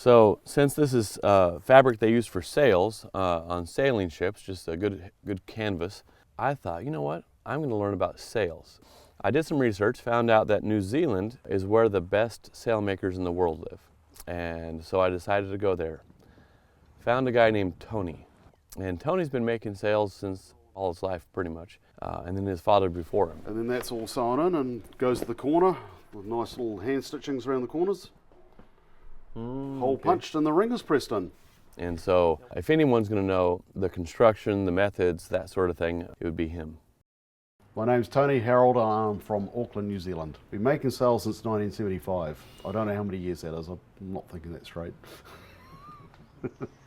So since this is fabric they use for sails on sailing ships, just a good canvas, I thought, you know what, I'm going to learn about sails. I did some research, found out that New Zealand is where the best sailmakers in the world live. And so I decided to go there. Found a guy named Tony. And Tony's been making sails since all his life, pretty much. And then his father before him. And then that's all sewn in and goes to the corner with nice little hand stitchings around the corners. Hole punched and the ring is pressed in. And so if anyone's going to know the construction, the methods, that sort of thing, it would be him. My name's Tony Harold and I'm from Auckland, New Zealand. Been making sails since 1975. I don't know how many years that is, I'm not thinking that straight.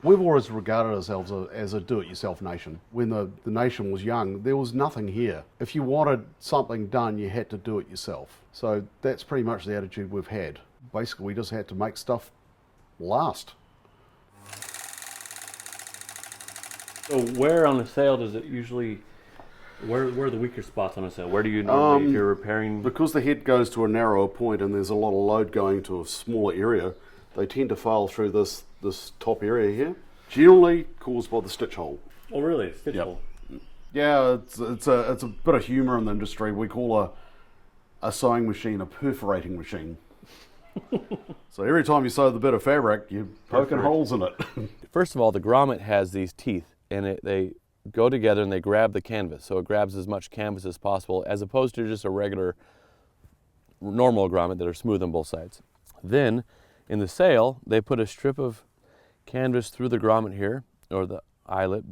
We've always regarded ourselves as a do-it-yourself nation. When the nation was young, there was nothing here. If you wanted something done, you had to do it yourself. So that's pretty much the attitude we've had. Basically, we just had to make stuff last. So where on a sail does it usually, where are the weaker spots on a sail? Where do you normally, if you're repairing? Because the head goes to a narrower point and there's a lot of load going to a smaller area, they tend to fail through this top area here, generally caused by the stitch hole. Oh really, stitch hole? Yeah, it's a bit of humour in the industry. We call a sewing machine a perforating machine. So every time you sew the bit of fabric, you're poking holes in it. First of all, the grommet has these teeth, and they go together and they grab the canvas. So it grabs as much canvas as possible, as opposed to just a regular, normal grommet that are smooth on both sides. Then, in the sail, they put a strip of canvas through the grommet here, or the eyelet,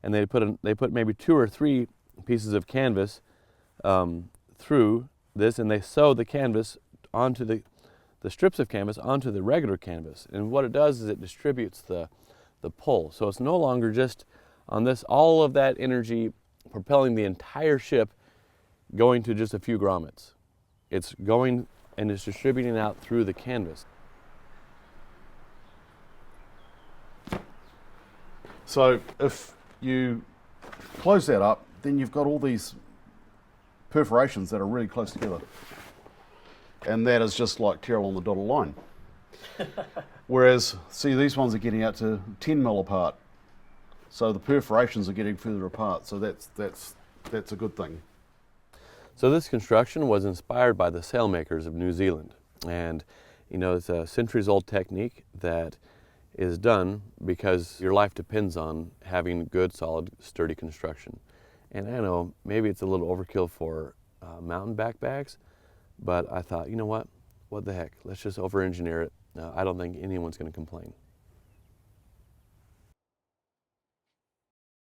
and they put maybe 2 or 3 pieces of canvas through this, and they sew the canvas onto the strips of canvas onto the regular canvas. And what it does is it distributes the pull. So it's no longer just on this, all of that energy propelling the entire ship going to just a few grommets. It's going and it's distributing out through the canvas. So if you close that up, then you've got all these perforations that are really close together. And that is just like tear on the dotted line. Whereas, see, these ones are getting out to 10 mil apart. So the perforations are getting further apart, so that's a good thing. So this construction was inspired by the Sailmakers of New Zealand. And, you know, it's a centuries-old technique that is done because your life depends on having good, solid, sturdy construction. And I know maybe it's a little overkill for Mountainback bags, but I thought, you know what the heck, let's just over-engineer it. I don't think anyone's going to complain.